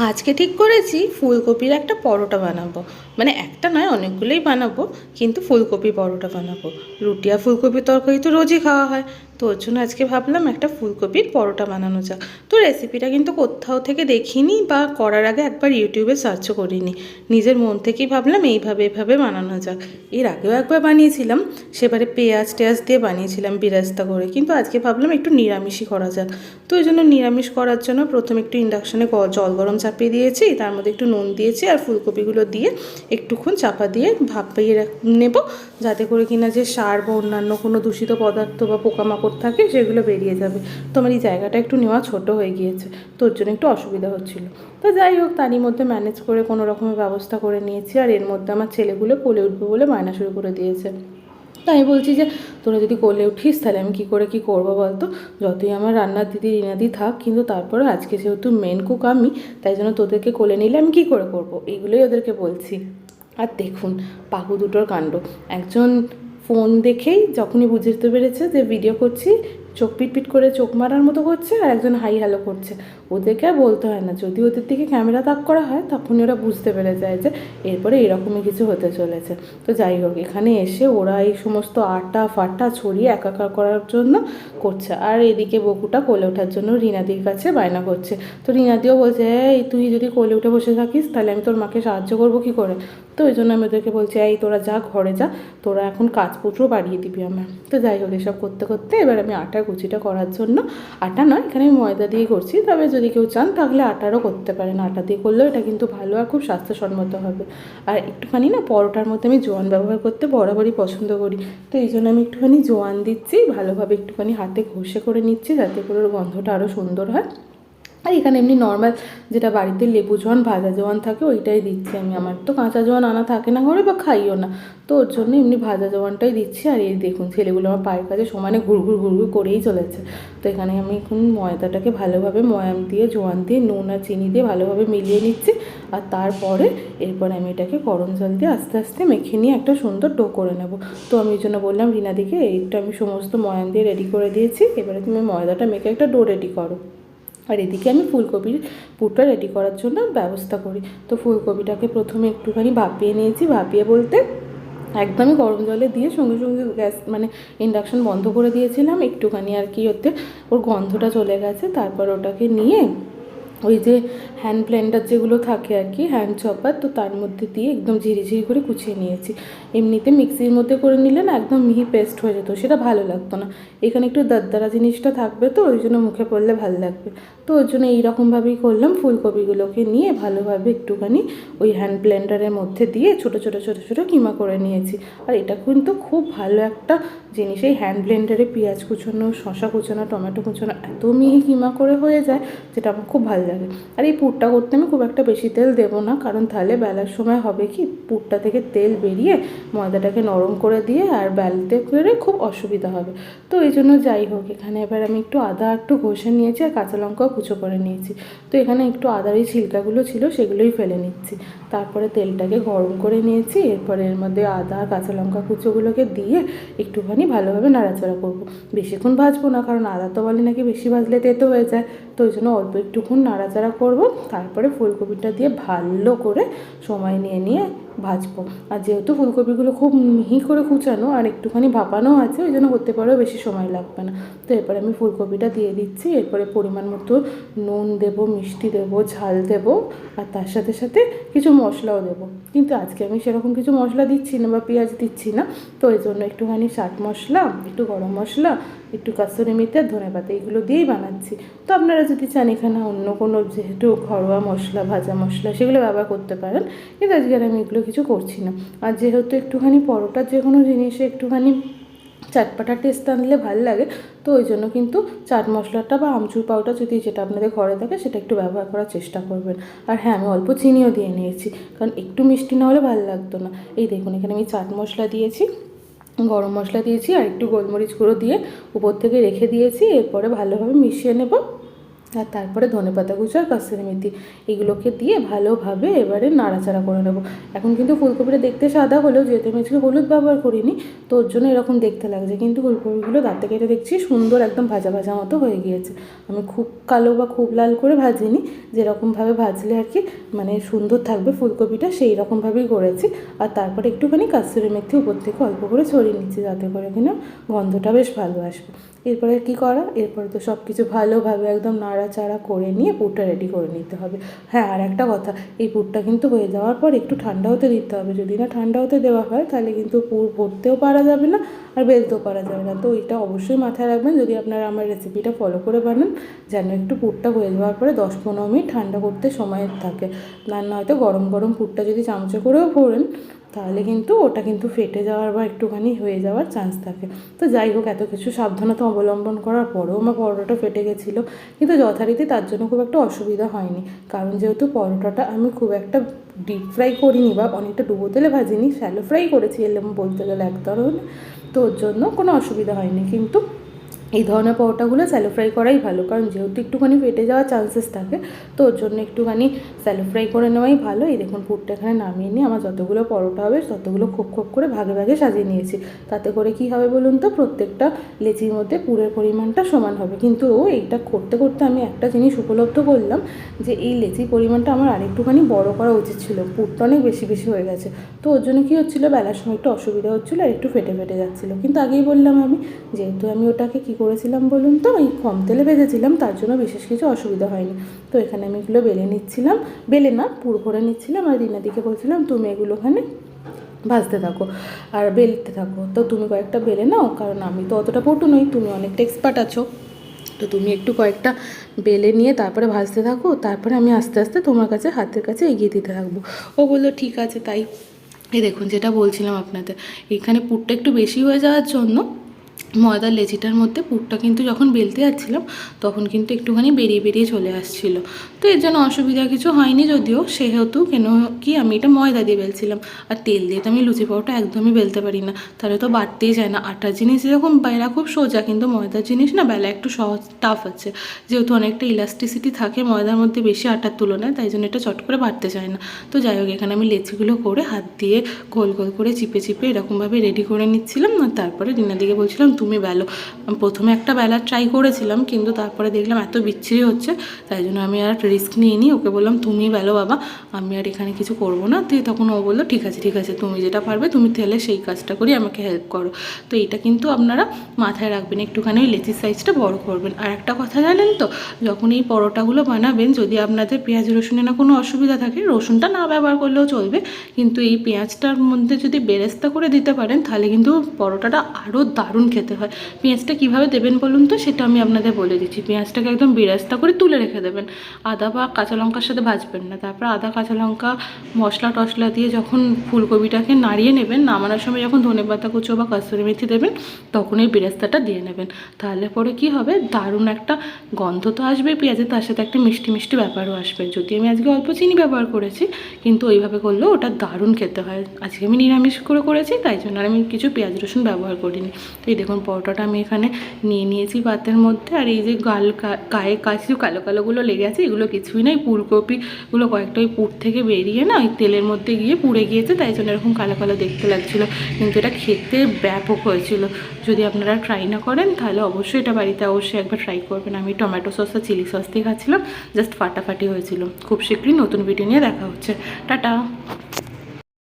আজকে ঠিক করেছি ফুলকপির একটা পরোটা বানাবো। মানে একটা নয়, অনেকগুলোই বানাবো, কিন্তু ফুলকপি পরোটা বানাবো। রুটি আর ফুলকপির তরকারি তো রোজই খাওয়া হয়, তো ওর জন্য আজকে ভাবলাম একটা ফুলকপির পরোটা বানানো যাক। তো রেসিপিটা কিন্তু কোথাও থেকে দেখিনি বা করার আগে একবার ইউটিউবে সার্চও করিনি। নিজের মন থেকেই ভাবলাম এইভাবে এভাবে বানানো যাক। এর আগেও একবার বানিয়েছিলাম, সেবারে পেঁয়াজ টেয়াজ দিয়ে বানিয়েছিলাম বিরাস্তা করে, কিন্তু আজকে ভাবলাম একটু নিরামিষই করা যাক। তো ওই জন্য নিরামিষ করার জন্য প্রথমে একটু ইন্ডাকশানে জল গরম চাপিয়ে দিয়েছি, তার মধ্যে একটু নুন দিয়েছি আর ফুলকপিগুলো দিয়ে একটুক্ষণ চাপা দিয়ে ভাপিয়ে নেব, যাতে করে কিনা যে সার বা অন্যান্য কোনো দূষিত পদার্থ বা পোকামাকড় থাকে সেগুলো বেরিয়ে যাবে। তো আমার এই জায়গাটা একটু নেওয়া ছোট হয়ে গিয়েছে, তো ওর জন্য একটু অসুবিধা হচ্ছিলো। তো যাই হোক, তারই মধ্যে ম্যানেজ করে কোনো রকমের ব্যবস্থা করে নিয়েছি। আর এর মধ্যে আমার ছেলেগুলো কোলে উঠবে বলে বায়না শুরু করে দিয়েছে। তো আমি বলছি যে তোরা যদি কোলে উঠিস তাহলে আমি কী করে কী করবো বলতো। যতই আমার রান্নার দিদি রিনাদি থাক, কিন্তু তারপরে আজকে যেহেতু মেন কুক আমি, তাই জন্য তোদেরকে কোলে নিলে আমি কী করে করবো, এইগুলোই ওদেরকে বলছি। আর দেখুন পাহু দুটোর কাণ্ড। একজন ফোন দেখেই যখনই বুঝতে পেরেছে যে ভিডিও করছি, চোখ পিটপিট করে চোখ মারার মতো করছে, আর একজন হাই হ্যালো করছে। ওদেরকে আর বলতে হয় না, যদি ওদের দিকে ক্যামেরা তাক করা হয় তখনই ওরা বুঝতে পেরে যায় যে এরপরে এরকমই কিছু হতে চলেছে। তো যাই হোক, এখানে এসে ওরা এই সমস্ত আটা ফাটা ছড়িয়ে একাকার করার জন্য করছে, আর এদিকে বকুটা কোলে ওঠার জন্য রিনাদির কাছে বায়না করছে। তো রিনাদিও বলছে, এই তুই যদি কোলে উঠে বসে থাকিস তাহলে আমি তোর মাকে সাহায্য করবো কী করে। তো ওই জন্য আমি ওদেরকে বলছি, এই তোরা যা ঘরে যা, তোরা এখন কাজপত্র বাড়িয়ে দিবি আমার। তো যাই হোক, এসব করতে করতে এবার আমি আটার কুচিটা করার জন্য, আটা নয় এখানে আমি ময়দা দিয়ে করছি, তবে যদি কেউ চান তাহলে আটারও করতে পারেন। আটা দিয়ে করলেও এটা কিন্তু ভালো আর খুব স্বাস্থ্যসম্মত হবে। আর একটুখানি না পরোটার মধ্যে আমি জোয়ান ব্যবহার করতে বরাবরই পছন্দ করি, তো এই জন্য আমি একটুখানি জোয়ান দিচ্ছি, ভালোভাবে একটুখানি হাতে ঘষে করে নিচ্ছি যাতে করে ওর গন্ধটা আরও সুন্দর হয়। আর এখানে এমনি নর্মাল যেটা বাড়িতে লেবু জোয়ান ভাজা জোয়ান থাকে ওইটাই দিচ্ছি আমি। আমার তো কাঁচা জোয়ান আনা থাকে না ঘরে, বা খাইও না, তো ওর জন্য এমনি ভাজা জোয়ানটাই দিচ্ছি। আর এই দেখুন ছেলেগুলো আমার পায়ের কাছে সমানে ঘুরঘুর ঘুরঘুর করেই চলেছে। তো এখানে আমি এখন ময়দাটাকে ভালোভাবে ময়াম দিয়ে জোয়ান দিয়ে নুন আর চিনি দিয়ে ভালোভাবে মিলিয়ে নিচ্ছি। আর তারপরে এরপরে আমি এটাকে গরম জল দিয়ে আস্তে আস্তে মেখে নিয়ে একটা সুন্দর ডো করে নেব। তো আমি এই জন্য বললাম রিনাদিকে, এইটা আমি সমস্ত ময়াম দিয়ে রেডি করে দিয়েছি, এবারে তুমি ময়দাটা মেখে একটা ডো রেডি করো। আর এদিকে আমি ফুলকপির পুরটা রেডি করার জন্য ব্যবস্থা করি। তো ফুলকপিটাকে প্রথমে একটুখানি ভাপিয়ে নিয়েছি, ভাপিয়ে বলতে একদমই গরম জলে দিয়ে সঙ্গে সঙ্গে গ্যাস মানে ইন্ডাকশান বন্ধ করে দিয়েছিলাম, একটুখানি আর কি ওতে ওর গন্ধটা চলে গেছে। তারপর ওটাকে নিয়ে ওই যে হ্যান্ড ব্লেন্ডার যেগুলো থাকে আর কি, হ্যান্ড চপার, তো তার মধ্যে দিয়ে একদম ঝিরিঝিরি করে কুচিয়ে নিয়েছি। এমনিতে মিক্সির মধ্যে করে নিলে না একদম মিহি পেস্ট হয়ে যেত, সেটা ভালো লাগতো না। এখানে একটু দারদারা জিনিসটা থাকবে, তো ওই জন্য মুখে পড়লে ভালো লাগবে। তো ওই জন্য এইরকমভাবেই করলাম, ফুলকপিগুলোকে নিয়ে ভালোভাবে একটুখানি ওই হ্যান্ড ব্লেন্ডারের মধ্যে দিয়ে ছোটো ছোটো ছোটো ছোটো কিমা করে নিয়েছি। আর এটা কিন্তু খুব ভালো একটা জিনিস, এই হ্যান্ড ব্লেন্ডারে পেঁয়াজ কুচোনো, শশা কুচোনো, টমেটো কুচোনো এত মিহি কিমা করে হয়ে যায়, যেটা আমার খুব ভালো লাগে। আর এই পুরটা করতে আমি খুব একটা বেশি তেল দেবো না, কারণ তাহলে বেলার সময় হবে কি পুরটা থেকে তেল বেরিয়ে ময়দাটাকে নরম করে দিয়ে আর বেলতে করে খুব অসুবিধা হবে। তো এই জন্য যাই হোক, এখানে এবার আমি একটু আদা একটু ঘষে নিয়েছি আর কাঁচা লঙ্কাও কুচো করে নিয়েছি। তো এখানে একটু আদার এই ছিলকাগুলো ছিল সেগুলোই ফেলে নিচ্ছি। তারপরে তেলটাকে গরম করে নিয়েছি, এরপরে এর মধ্যে আদা কাঁচা লঙ্কা কুচোগুলোকে দিয়ে একটুখানি ভালোভাবে নাড়াচাড়া করবো। বেশিক্ষণ ভাজবো না, কারণ আদা তো বলে নাকি বেশি ভাজলে তেতো হয়ে যায়, তো ওই জন্য অল্প একটুক্ষণ নাড়াচাড়া করবো। তারপরে ফুলকপিটা দিয়ে ভালো করে সময় নিয়ে নিয়ে ভাজবো। আর যেহেতু ফুলকপিগুলো খুব মিহি করে কুচানো আর একটুখানি ভাপানো আছে, ওই জন্য করতে পারেও বেশি সময় লাগবে না। তো এরপরে আমি ফুলকপিটা দিয়ে দিচ্ছি, এরপরে পরিমাণ মতো নুন দেবো, মিষ্টি দেবো, ঝাল দেবো, আর তার সাথে সাথে কিছু মশলাও দেবো। কিন্তু আজকে আমি সেরকম কিছু মশলা দিচ্ছি না বা পেঁয়াজ দিচ্ছি না, তো ওই জন্য একটুখানি চাট মশলা, একটু গরম মশলা, একটু কাসুরি মেথি আর ধনেপাতা এগুলো দিয়েই বানাচ্ছি। তো আপনারা যদি চান এখানে অন্য কোনো যেহেতু ঘরোয়া মশলা ভাজা মশলা সেগুলো ব্যবহার করতে পারেন, কিন্তু আজকে আমি এগুলো কিছু করছি না। আর যেহেতু একটুখানি পরোটার যে কোনো জিনিসে একটুখানি চাটপাটা টেস্ট আনলে ভালো লাগে, তো ওই জন্য কিন্তু চাট মশলাটা বা আমচুর পাউডার যদি যেটা আপনাদের ঘরে থাকে সেটা একটু ব্যবহার করার চেষ্টা করবেন। আর হ্যাঁ, আমি অল্প চিনিও দিয়ে নিয়েছি, কারণ একটু মিষ্টি না হলে ভালো লাগতো না। এই দেখুন এখানে আমি চাট মশলা দিয়েছি, গরম মশলা দিয়েছি আর একটু গোলমরিচ গুঁড়ো দিয়ে উপর থেকে রেখে দিয়েছি। এরপরে ভালোভাবে মিশিয়ে নেব। আর তারপরে ধনেপাতা কুচি আর কাসুরি মেথি এগুলোকে দিয়ে ভালোভাবে এবারে নাড়াচাড়া করে নেবো। এখন কিন্তু ফুলকপিটা দেখতে সাদা হলেও যেহেতু আমি আজকে হলুদ ব্যবহার করিনি তো ওর জন্য এরকম দেখতে লাগছে, কিন্তু ফুলকপিগুলো দাঁতে কেটে দেখছি সুন্দর একদম ভাজা ভাজা মতো হয়ে গিয়েছে। আমি খুব কালো বা খুব লাল করে ভাজিনি, যেরকমভাবে ভাজলে আর কি মানে সুন্দর থাকবে ফুলকপিটা সেই রকমভাবেই করেছি। আর তারপরে একটুখানি কাসুরি মেথি উপর থেকে অল্প করে ছড়িয়ে নিচ্ছি যাতে করে কিনা গন্ধটা বেশ ভালো আসবে। এরপরে কি করা, এরপরে তো সব কিছু ভালোভাবে একদম নাড়াচাড়া করে নিয়ে পুরটা রেডি করে নিতে হবে। হ্যাঁ, আর একটা কথা, এই পুরটা কিন্তু হয়ে যাওয়ার পর একটু ঠান্ডা হতে দিতে হবে। যদি না ঠান্ডা হতে দেওয়া হয় তাহলে কিন্তু পুর ভরতেও পারা যাবে না আর বেলতেও পারা যাবে না। তো এটা অবশ্যই মাথায় রাখবেন যদি আপনারা আমার রেসিপিটা ফলো করে বানান, যেন একটু পুরটা হয়ে যাওয়ার পরে 10-15 মিনিট ঠান্ডা করতে সময় থাকে। না হয়তো গরম গরম পুরটা যদি চামচে করেও ভরেন তাহলে কিন্তু ওটা কিন্তু ফেটে যাওয়ার বা একটুখানি হয়ে যাওয়ার চান্স থাকে। তো যাই হোক, এত কিছু সাবধানতা অবলম্বন করার পরেও আমার পরোটাটা ফেটে গেছিলো, কিন্তু যথারীতি তার জন্য খুব একটা অসুবিধা হয়নি। কারণ যেহেতু পরোটাটা আমি খুব একটা ডিপ ফ্রাই করিনি বা অনেকটা ডুবো তেলে ভাজিনি, শ্যালো ফ্রাই করেছি এরকম বলতে গেলে এক ধরনের, তো ওর জন্য কোনো অসুবিধা হয়নি। কিন্তু এই ধরনের পরোটাগুলো স্যালো ফ্রাই করাই ভালো, কারণ যেহেতু একটুখানি ফেটে যাওয়ার চান্সেস থাকে তো ওর জন্য একটুখানি স্যালো ফ্রাই করে নেওয়াই ভালো। এই দেখুন পুরটা এখানে নামিয়ে নিয়ে আমার যতগুলো পরোটা হবে ততগুলো খোপ খোপ করে ভাগে ভাগে সাজিয়ে নিয়েছি। তাতে করে কি হবে বলুন তো, প্রত্যেকটা লেচির মধ্যে পুরের পরিমাণটা সমান হবে। কিন্তু এইটা করতে করতে আমি একটা জিনিস উপলব্ধ করলাম যে এই লেচির পরিমাণটা আমার আরেকটুখানি বড় করা উচিত ছিল, পুরটা অনেক বেশি বেশি হয়ে গেছে। তো ওর জন্য কী হচ্ছিলো, বেলার সময় একটু অসুবিধা হচ্ছিলো আর একটু ফেটে ফেটে যাচ্ছিলো। কিন্তু আগেই বললাম আমি, যেহেতু আমি ওটাকে কী করেছিলাম বলুন তো, ওই কম তেলে ভেজেছিলাম, তার জন্য বিশেষ কিছু অসুবিধা হয়নি। তো এখানে আমি এগুলো বেলে নিচ্ছিলাম, বেলে না পুর ভরে নিচ্ছিলাম, আর রিনাদিকে বলছিলাম তুমি এগুলো ওখানে ভাজতে থাকো আর বেলতে থাকো। তো তুমি কয়েকটা বেলে নাও, কারণ আমি তো অতটা পটু নই, তুমি অনেকটা এক্সপার্ট আছো, তো তুমি একটু কয়েকটা বেলে নিয়ে তারপরে ভাজতে থাকো, তারপরে আমি আস্তে আস্তে তোমার কাছে হাতের কাছে এগিয়ে দিতে থাকবো। ও বললো ঠিক আছে তাই। এই দেখুন যেটা বলছিলাম আপনাদের, এখানে পুরটা একটু বেশি হয়ে যাওয়ার জন্য ময়দার লেচিটার মধ্যে পুরটা কিন্তু যখন বেলতে যাচ্ছিলাম তখন কিন্তু একটুখানি বেরিয়ে বেরিয়ে চলে আসছিলো। তো এর জন্য অসুবিধা কিছু হয়নি, যদিও সেহেতু কেন কি আমি এটা ময়দা দিয়ে বেলছিলাম, আর তেল দিয়ে তো আমি লুচি পাউটা একদমই বেলতে পারি না, তাহলে তো বাড়তেই যায় না। আটার জিনিস যেরকম বেলা খুব সোজা, কিন্তু ময়দার জিনিস না বেলা একটু সহজ টাফ আছে, যেহেতু অনেকটা ইলাস্টিসিটি থাকে ময়দার মধ্যে বেশি আটার তুলনায়, তাই জন্য এটা চট করে বাড়তে চায় না। তো যাই হোক, এখানে আমি লেচিগুলো করে হাত দিয়ে গোল গোল করে চিপে চিপে এরকমভাবে রেডি করে নিচ্ছিলাম। আর তারপরে রিনার দিকে বলছিলাম তুমি বেলো। আমি প্রথমে একটা বেলার ট্রাই করেছিলাম, কিন্তু তারপরে দেখলাম এত বিচ্ছিরি হচ্ছে, তাই জন্য আমি আর রিস্ক নিইনি। ওকে বললাম তুমি বেলো বাবা, আমি আর এখানে কিছু করবো না। তো তখন ও বললো ঠিক আছে ঠিক আছে, তুমি যেটা পারবে তুমি তাহলে সেই কাজটা করি, আমাকে হেল্প করো। তো এটা কিন্তু আপনারা মাথায় রাখবেন, একটুখানি ওই লেচির সাইজটা বড় করবেন। আর একটা কথা জানেন তো, যখন এই পরোটাগুলো বানাবেন, যদি আপনাদের পেঁয়াজ রসুনে না কোনো অসুবিধা থাকে, রসুনটা না ব্যবহার করলেও চলবে, কিন্তু এই পেঁয়াজটার মধ্যে যদি বেরেস্তা করে দিতে পারেন তাহলে কিন্তু পরোটাটা আরও দারুণ খেতে হয়। পেঁয়াজটা কীভাবে দেবেন বলুন তো, সেটা আমি আপনাদের বলে দিচ্ছি। পেঁয়াজটাকে একদম বেরেস্তা করে তুলে রেখে দেবেন, আদা বা কাঁচা লঙ্কার সাথে ভাজবেন না। তারপর আদা কাঁচা লঙ্কা মশলা টশলা দিয়ে যখন ফুলকপিটাকে নাড়িয়ে নেবেন, নামানোর সময় যখন ধনেপাতা কুচো বা কাসুরি মেথি দেবেন তখন এই বেরেস্তাটা দিয়ে নেবেন। তাহলে পরে কি হবে, দারুণ একটা গন্ধ তো আসবে পেঁয়াজের, তার সাথে একটা মিষ্টি মিষ্টি ব্যাপারও আসবে। যদি আমি আজকে অল্প চিনি ব্যবহার করেছি, কিন্তু ওইভাবে করলেও ওটা দারুণ খেতে হয়। আজকে আমি নিরামিষ করে করেছি, তাই জন্য আর আমি কিছু পেঁয়াজ রসুন ব্যবহার করিনি। তো এই দেখুন পরোটাটা আমি এখানে নিয়ে নিয়েছি পাতের মধ্যে, আর এই যে গায়ে কাছে কালো কালোগুলো লেগে আছে, এগুলো কিছুই নয়, ফুলকপিগুলো কয়েকটা ওই পুর থেকে বেরিয়ে না ওই তেলের মধ্যে গিয়ে পুড়ে গিয়েছে, তাই জন্য এরকম কালো কালো দেখতে লাগছিলো। কিন্তু এটা খেতে ব্যাপক হয়েছিল। যদি আপনারা ট্রাই না করেন তাহলে অবশ্যই এটা বাড়িতে অবশ্যই একবার ট্রাই করবেন। আমি টমেটো সস আর চিলি সস দিয়ে খাচ্ছিলাম, জাস্ট ফাটাফাটি হয়েছিল। খুব শীঘ্রই নতুন ভিডিও নিয়ে দেখা হচ্ছে, টাটা।